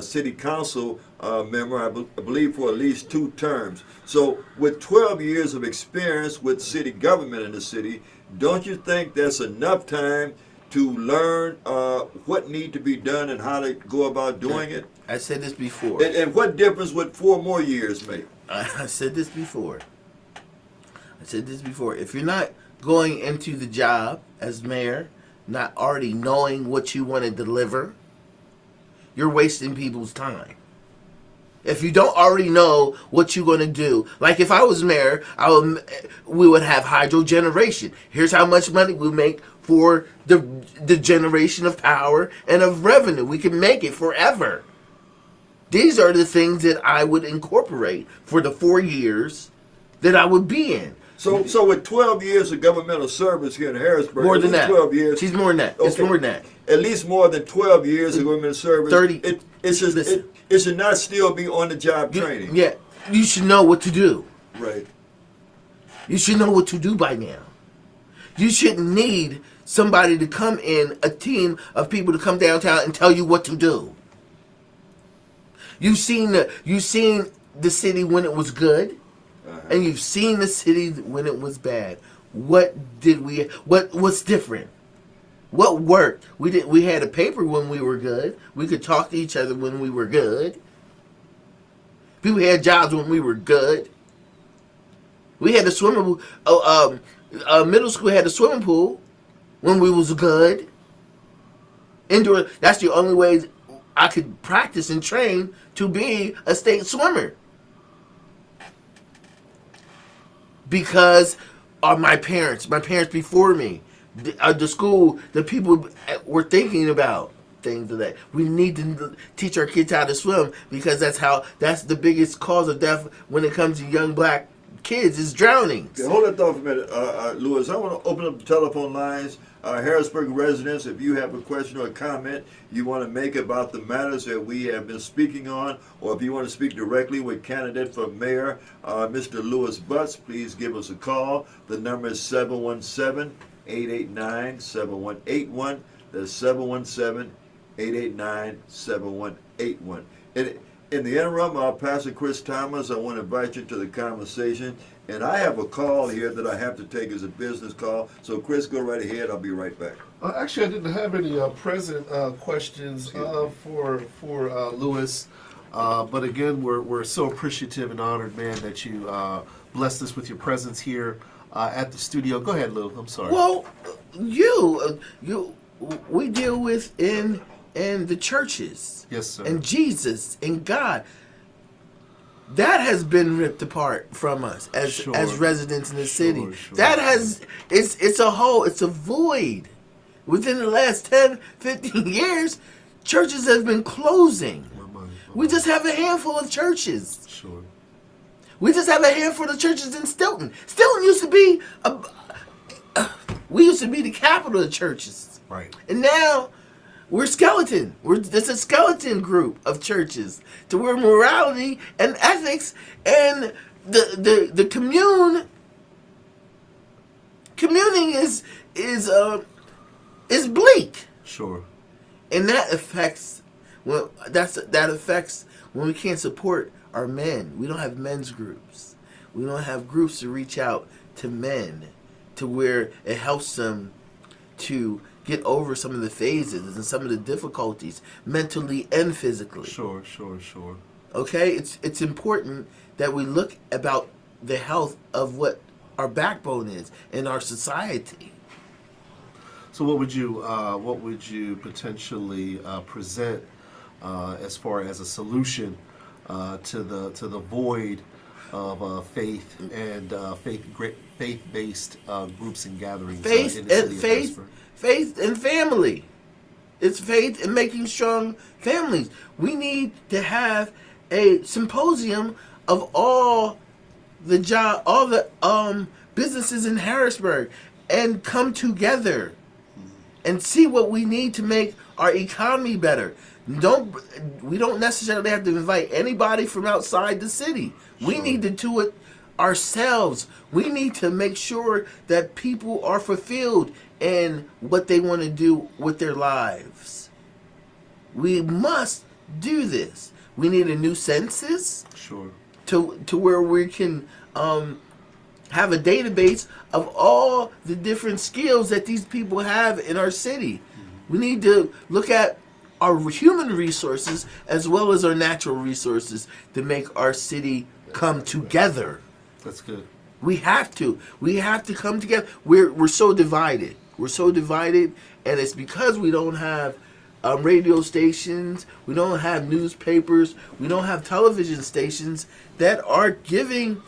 city council member, I believe, for at least 2 terms. So with 12 years of experience with city government in the city, don't you think that's enough time to learn what need to be done and how to go about doing it? I said this before. And what difference would 4 more years make? I said this before. If you're not going into the job as mayor, not already knowing what you want to deliver, you're wasting people's time. If you don't already know what you're going to do, like if I was mayor, we would have hydro generation. Here's how much money we make for the generation of power and of revenue. We can make it forever. These are the things that I would incorporate for the 4 years that I would be in. So with 12 years of governmental service here in Harrisburg, More than that. 12 years. She's more than that. It's Okay. more than that. At least more than 12 years of government service. 30. It should not still be on the job training. Yeah, you should know what to do. Right. You should know what to do by now. You shouldn't need somebody to come in, a team of people to come downtown and tell you what to do. You've seen the city when it was good, and you've seen the city when it was bad. What's different? What worked? We had a paper when we were good. We could talk to each other when we were good. People had jobs when we were good. We had a swimming pool. Middle school had a swimming pool when we was good. Indoor. That's the only way I could practice and train to be a state swimmer. Because of my parents before me, the school, the people were thinking about things of that. We need to teach our kids how to swim because that's the biggest cause of death when it comes to young black kids is drowning. Okay, hold that thought for a minute, Louis. I want to open up the telephone lines. Harrisburg residents, if you have a question or a comment you want to make about the matters that we have been speaking on, or if you want to speak directly with candidate for mayor, Mr. Lewis Butts, please give us a call. The number is 717-889-7181. That's 717-889-7181. In the interim, Pastor Chris Thomas, I want to invite you to the conversation. And I have a call here that I have to take as a business call. So, Chris, go right ahead. I'll be right back. Actually, I didn't have any present questions for Lewis. But again, we're so appreciative and honored, man, that you blessed us with your presence here at the studio. Go ahead, Lou. I'm sorry. Well, we deal with in the churches. Yes, sir. And Jesus and God. That has been ripped apart from us as residents in the city. That it's a hole, it's a void. Within the last 10, 15 years, churches have been closing. We just have a handful of churches. Sure. We just have a handful of churches in Stilton. Stilton used to be we used to be the capital of churches. Right. And now we're skeleton. It's a skeleton group of churches to where morality and ethics and the communing is bleak. Sure. And that affects when we can't support our men. We don't have men's groups. We don't have groups to reach out to men to where it helps them to get over some of the phases and some of the difficulties mentally and physically. Sure. Okay? It's important that we look about the health of what our backbone is in our society. So what would you potentially present as far as a solution to the void of faith and faith-based groups and gatherings in the city of Harrisburg? Faith and family. It's faith in making strong families. We need to have a symposium of all the businesses in Harrisburg and come together and see what we need to make our economy better. We don't necessarily have to invite anybody from outside the city. Sure. We need to do it ourselves. We need to make sure that people are fulfilled in what they want to do with their lives. We must do this. We need a new census. Sure. To where we can have a database of all the different skills that these people have in our city. Mm-hmm. We need to look at our human resources as well as our natural resources to make our city come together. That's good. We have to come together. We're so divided. We're so divided, and it's because we don't have radio stations, we don't have newspapers, we don't have television stations that are giving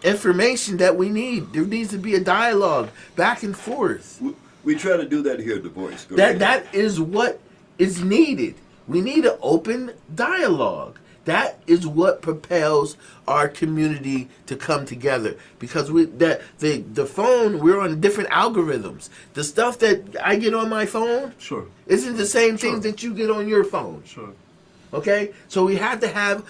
information that we need. There needs to be a dialogue back and forth. We try to do that here at The Voice. That is what is needed. We need an open dialogue. That is what propels our community to come together. Because the phone, we're on different algorithms. The stuff that I get on my phone sure isn't the same things that you get on your phone. Sure. Okay? So we have to have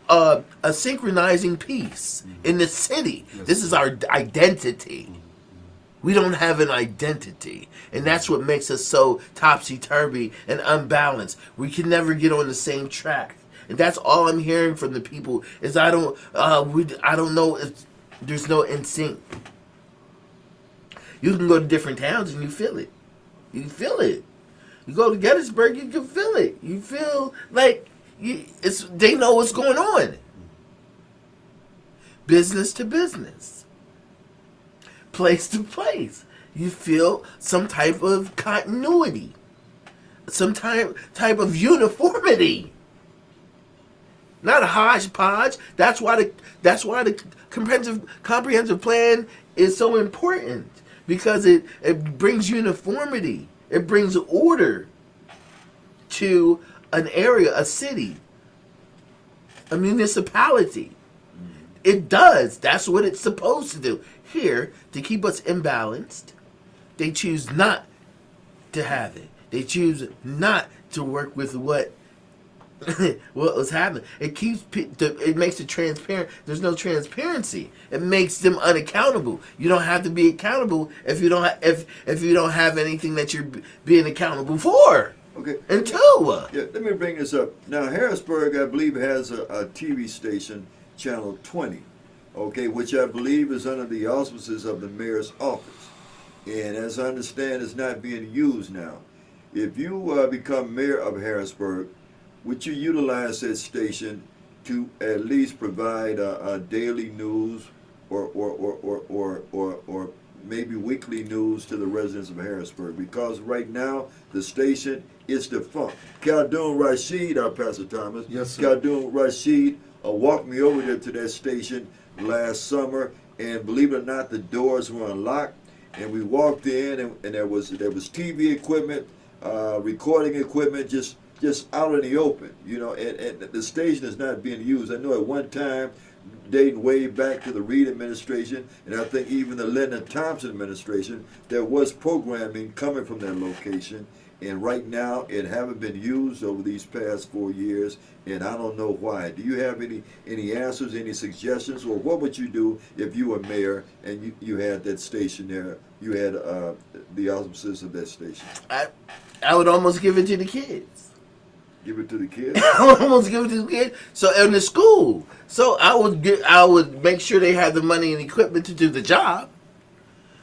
a synchronizing piece in the city. Yes. This is our identity. We don't have an identity. And that's what makes us so topsy-turvy and unbalanced. We can never get on the same track. And that's all I'm hearing from the people is I don't know if there's no NSYNC. You can go to different towns and you feel it. You feel it. You go to Gettysburg, you can feel it. You feel like they know what's going on. Business to business. Place to place. You feel some type of continuity. Some type of uniformity. Not a hodgepodge. That's why the comprehensive plan is so important, because it brings uniformity. It brings order to an area, a city, a municipality. It does. That's what it's supposed to do. Here, to keep us imbalanced, they choose not to have it. They choose not to work with what was happening. It makes it transparent. There's no transparency. It makes them unaccountable. You don't have to be accountable if you don't if you don't have anything that you're being accountable for. Okay. And two. Yeah, let me bring this up. Now, Harrisburg, I believe, has a TV station, Channel 20, okay, which I believe is under the auspices of the mayor's office. And as I understand, it's not being used now. If you become mayor of Harrisburg, would you utilize that station to at least provide daily news or maybe weekly news to the residents of Harrisburg? Because right now the station is defunct. Khaldun Rashid, Pastor Thomas, Yes, sir. Khaldun Rashid walked me over there to that station last summer, and believe it or not, the doors were unlocked, and we walked in, and there was TV equipment, recording equipment, just out in the open, you know, and the station is not being used. I know at one time, dating way back to the Reed administration, and I think even the Lyndon Thompson administration, there was programming coming from that location, and right now it haven't been used over these past 4 years, and I don't know why. Do you have any answers, any suggestions, or what would you do if you were mayor and you had that station there, you had the auspices of that station? I would almost give it to the kids. Give it to the kids? I would almost give it to the kids. So in the school. So I would make sure they had the money and equipment to do the job.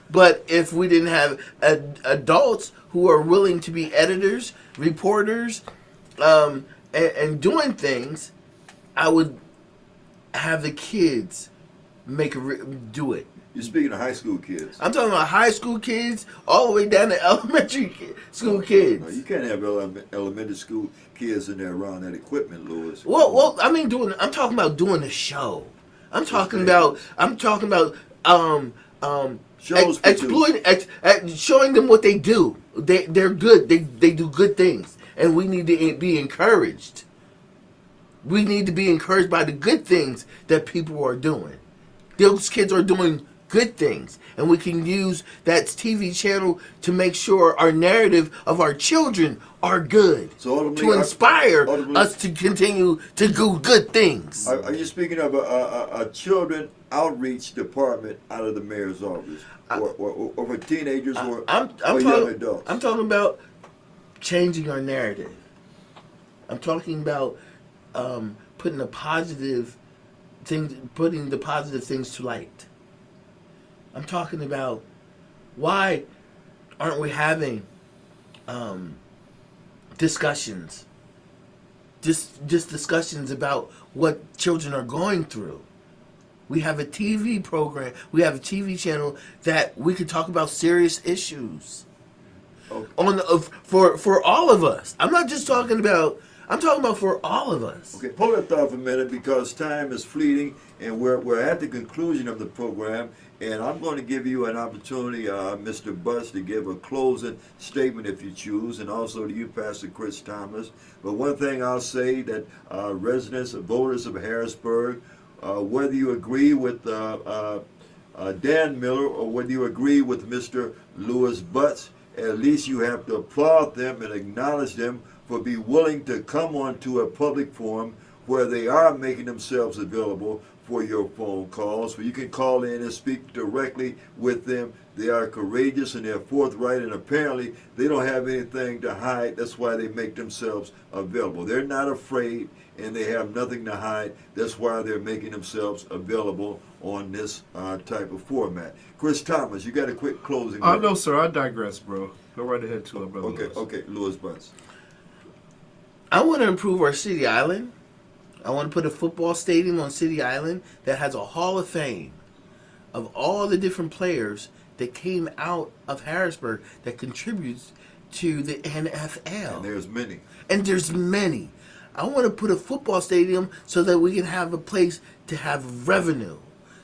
But if we didn't have adults who are willing to be editors, reporters, and doing things, I would have the kids do it. You're speaking of high school kids. I'm talking about high school kids all the way down to elementary school kids. No, you can't have elementary school kids in there around that equipment, Louis. Well, I mean, I'm talking about doing the show. I'm talking about Shows exploiting, showing them what they do. They're good. They do good things, and we need to be encouraged. We need to be encouraged by the good things that people are doing. Those kids are doing good things, and we can use that TV channel to make sure our narrative of our children are good, So to inspire us to continue to do good things. Are you speaking of a children outreach department out of the mayor's office, or for teenagers or young adults? I'm talking about changing our narrative. I'm talking about putting the positive things to light. I'm talking about why aren't we having discussions? Just discussions about what children are going through. We have a TV program. We have a TV channel that we could talk about serious issues. Okay. For all of us. I'm talking about for all of us. Okay, hold that thought for a minute, because time is fleeting, and we're at the conclusion of the program, and I'm going to give you an opportunity, Mr. Butts, to give a closing statement if you choose, and also to you, Pastor Chris Thomas. But one thing I'll say, that residents, voters of Harrisburg, whether you agree with Dan Miller or whether you agree with Mr. Louis Butts, at least you have to applaud them and acknowledge them for being willing to come onto a public forum where they are making themselves available for your phone calls, where you can call in and speak directly with them. They are courageous and they're forthright, and apparently they don't have anything to hide. That's why they make themselves available. They're not afraid and they have nothing to hide. That's why they're making themselves available on this type of format. Chris Thomas, you got a quick closing? No, sir. I digress, bro. Go right ahead to it, brother. Okay, Louis Butts. I want to improve our city island. I want to put a football stadium on City Island that has a hall of fame of all the different players that came out of Harrisburg that contributes to the NFL. And there's many. I want to put a football stadium so that we can have a place to have revenue,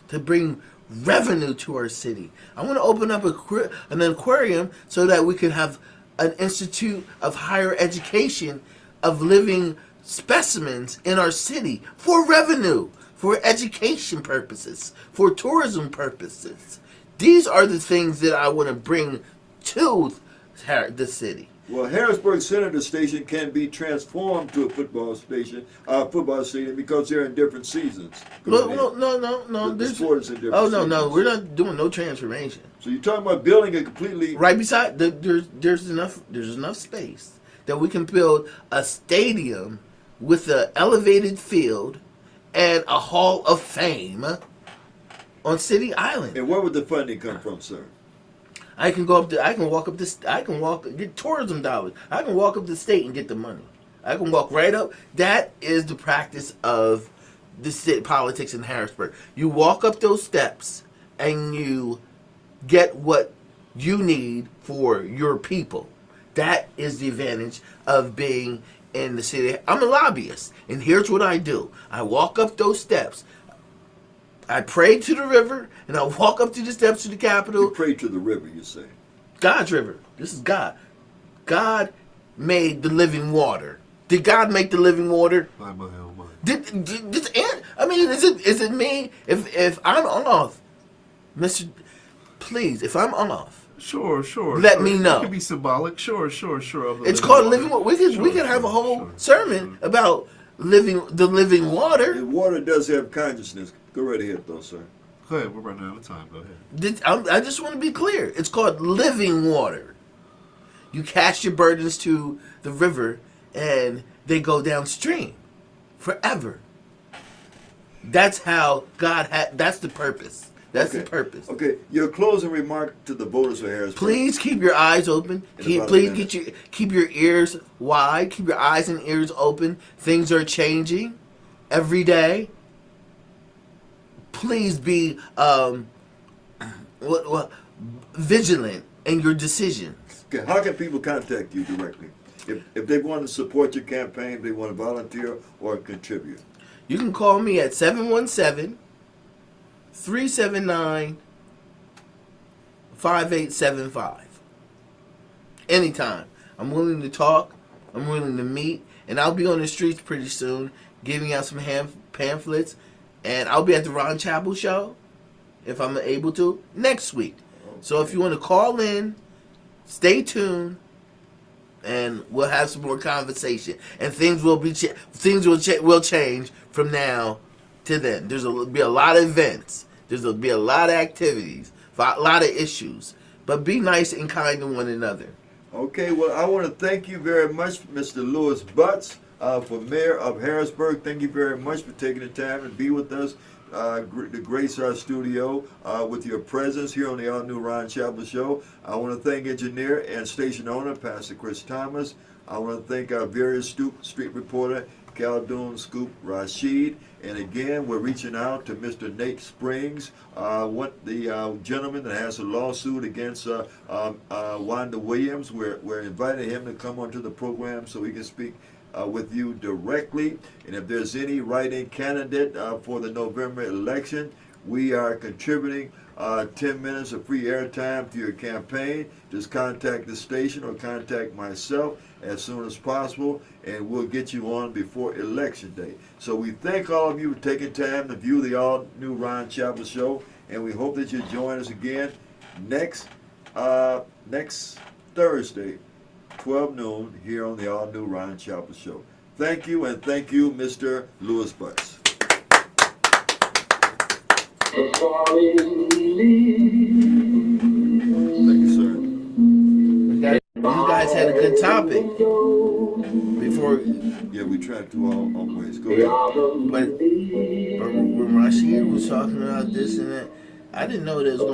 to bring revenue to our city. I want to open up an aquarium so that we can have an institute of higher education of living specimens in our city for revenue, for education purposes, for tourism purposes. These are the things that I want to bring to the city. Well, Harrisburg Senator Station can be transformed to a football stadium because they're in different seasons. No. The sport is in different Oh seasons. no, we're not doing no transformation. So you're talking about building a completely Right beside there's enough space that we can build a stadium with an elevated field and a Hall of Fame on City Island. And where would the funding come from, sir? I can get tourism dollars. I can walk up the state and get the money. I can walk right up. That is the practice of the city politics in Harrisburg. You walk up those steps and you get what you need for your people. That is the advantage of being in the city. I'm a lobbyist, and here's what I do. I walk up those steps. I pray to the river, and I walk up to the steps to the Capitol. You pray to the river, you say. God's river. This is God. God made the living water. Did God make the living water? By my own mind. Is it me? If I'm off, Mr. Please, if I'm off, Sure. Let me know. It can be symbolic. Sure. it's called living water. We could have a whole sermon about the living water. And water does have consciousness. Go right ahead, though, sir. Go ahead. We're running out of time. Go ahead. I just want to be clear. It's called living water. You cast your burdens to the river, and they go downstream forever. That's how God had. That's the purpose. That's the purpose. Okay, your closing remark to the voters of Harrisburg. Please keep your eyes open. Keep your ears wide. Keep your eyes and ears open. Things are changing every day. Please be vigilant in your decisions. Okay, how can people contact you directly? If they want to support your campaign, they want to volunteer or contribute. You can call me at 717-379-5875. Anytime. I'm willing to talk. I'm willing to meet. And I'll be on the streets pretty soon giving out some pamphlets. And I'll be at the Ron Chapel show, if I'm able to, next week. Okay. So if you want to call in, stay tuned, and we'll have some more conversation. And things will will change from now to then. There'll be a lot of events. There'll be a lot of activities, a lot of issues. But be nice and kind to one another. Okay, well, I want to thank you very much, Mr. Lewis Butts, for Mayor of Harrisburg. Thank you very much for taking the time to be with us, to grace our studio with your presence here on the All New Ron Chapel Show. I want to thank engineer and station owner, Pastor Chris Thomas. I want to thank our various street reporter, Caldoon Scoop Rashid. And again, we're reaching out to Mr. Nate Springs, the gentleman that has a lawsuit against Wanda Williams. We're inviting him to come onto the program so he can speak with you directly. And if there's any write-in candidate for the November election, we are contributing 10 minutes of free airtime to your campaign. Just contact the station or contact myself as soon as possible, and we'll get you on before Election Day. So we thank all of you for taking time to view the all-new Ron Chapel Show, and we hope that you join us again next Thursday, 12 noon, here on the all-new Ron Chapel Show. Thank you, and thank you, Mr. Lewis Butts. The falling leaves. Thank you, sir. You guys had a good topic before. Yeah, we tried to always. Go ahead. But when Rashid was talking about this and that, I didn't know there was going to